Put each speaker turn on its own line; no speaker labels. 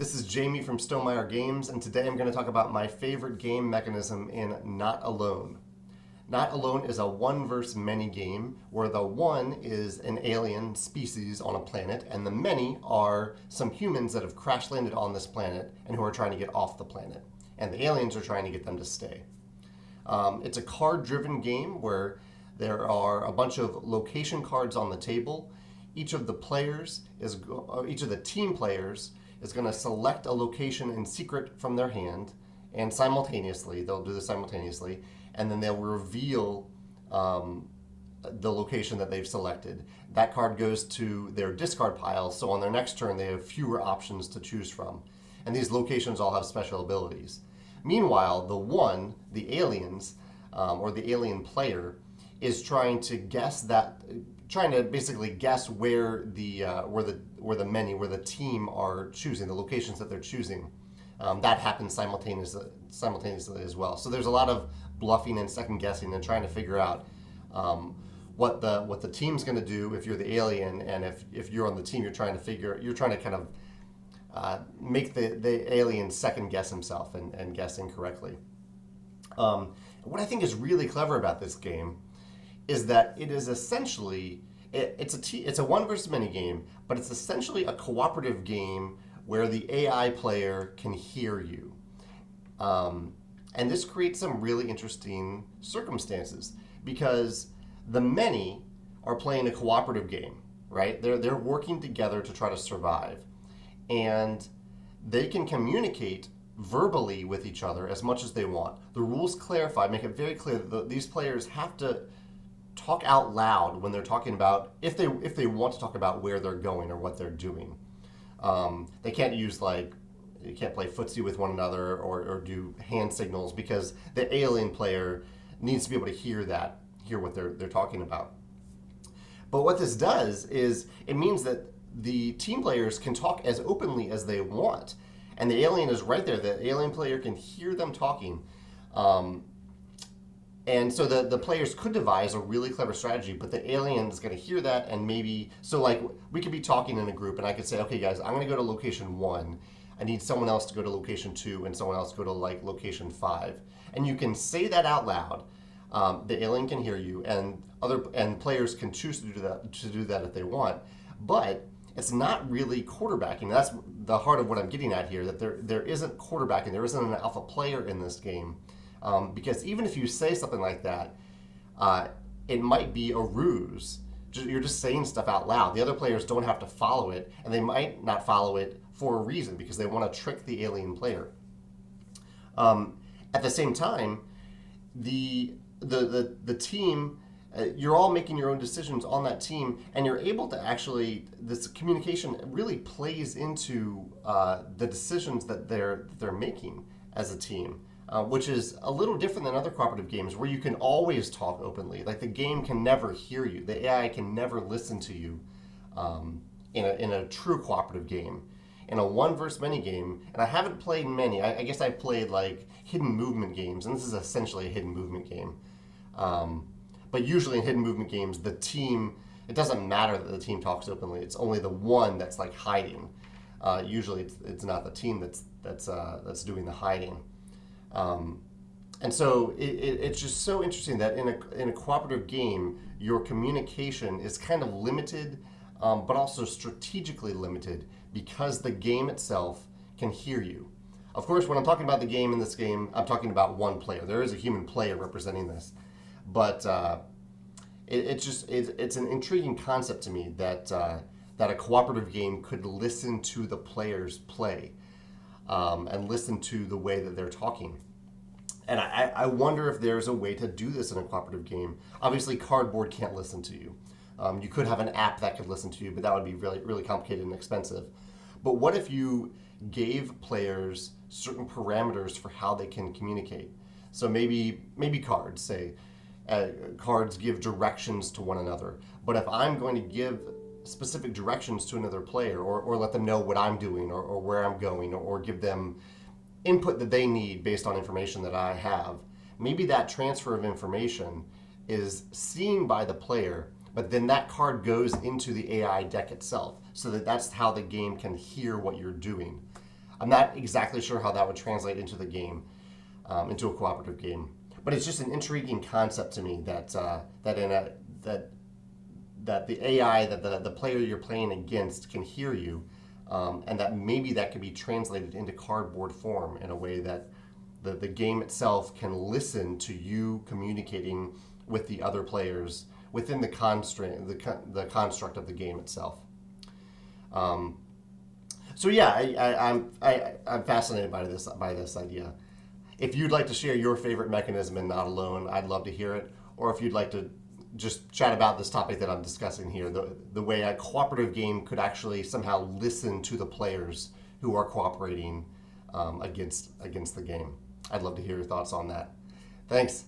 This is Jamey from Stonemeyer Games, and today I'm going to talk about my favorite game mechanism in Not Alone. Not Alone is a one versus many game where the one is an alien species on a planet, and the many are some humans that have crash landed on this planet and who are trying to get off the planet. And the aliens are trying to get them to stay. It's a card-driven game where there are a bunch of location cards on the table. Each of the team players is going to select a location in secret from their hand, and they'll do this simultaneously, and then they'll reveal the location that they've selected. That card goes to their discard pile, so on their next turn they have fewer options to choose from. And these locations all have special abilities. Meanwhile, the aliens, or the alien player, is trying to basically guess where the team are choosing, the locations that they're choosing. That happens simultaneously as well. So there's a lot of bluffing and second guessing and trying to figure out what the team's going to do if you're the alien, and if you're on the team, you're trying to kind of make the alien second guess himself and guess incorrectly. What I think is really clever about this game is that it is essentially it's a one versus many game, but it's essentially a cooperative game where the AI player can hear you, and this creates some really interesting circumstances because the many are playing a cooperative game, right? They're working together to try to survive, and they can communicate verbally with each other as much as they want. The rules clarify, make it very clear that these players have to talk out loud when they're talking about, if they want to talk about where they're going or what they're doing. They can't you can't play footsie with one another or do hand signals because the alien player needs to be able to hear what they're talking about. But what this does is it means that the team players can talk as openly as they want, and the alien is right there. The alien player can hear them talking. And so the players could devise a really clever strategy, but the alien is going to hear that, and maybe, so like we could be talking in a group and I could say, okay guys, I'm going to go to location 1. I need someone else to go to location 2 and someone else to go to like location 5. And you can say that out loud. The alien can hear you, and players can choose to do that if they want. But it's not really quarterbacking. That's the heart of what I'm getting at here, that there isn't quarterbacking. There isn't an alpha player in this game. Because even if you say something like that, it might be a ruse. You're just saying stuff out loud. The other players don't have to follow it, and they might not follow it for a reason because they want to trick the alien player. At the same time, the team, you're all making your own decisions on that team, and you're able to actually, this communication really plays into the decisions that they're making as a team. Which is a little different than other cooperative games where you can always talk openly. Like the game can never hear you. The AI can never listen to you in a true cooperative game. In a one versus many game, and I haven't played many. I guess I've played like hidden movement games, and this is essentially a hidden movement game. But usually in hidden movement games, it doesn't matter that the team talks openly. It's only the one that's like hiding. Usually it's not the team that's doing the hiding. And so it's just so interesting that in a cooperative game, your communication is kind of limited, but also strategically limited because the game itself can hear you. Of course, when I'm talking about the game in this game, I'm talking about one player. There is a human player representing this, but it's an intriguing concept to me that a cooperative game could listen to the players play. And listen to the way that they're talking. And I wonder if there's a way to do this in a cooperative game. Obviously, cardboard can't listen to you. You could have an app that could listen to you, but that would be really, really complicated and expensive. But what if you gave players certain parameters for how they can communicate? So maybe cards, say, cards give directions to one another. But if I'm going to give specific directions to another player or let them know what I'm doing or where I'm going or give them input that they need based on information that I have, maybe that transfer of information is seen by the player, but then that card goes into the AI deck itself so that's how the game can hear what you're doing. I'm not exactly sure how that would translate into the game, into a cooperative game. But it's just an intriguing concept to me that that the AI, that the player you're playing against can hear you, and that maybe that can be translated into cardboard form in a way that the game itself can listen to you communicating with the other players within the constraint, the construct of the game itself. Um, so yeah, I'm fascinated by this idea. If you'd like to share your favorite mechanism in Not Alone, I'd love to hear it. Or if you'd like to just chat about this topic that I'm discussing here, the way a cooperative game could actually somehow listen to the players who are cooperating against the game. I'd love to hear your thoughts on that. Thanks.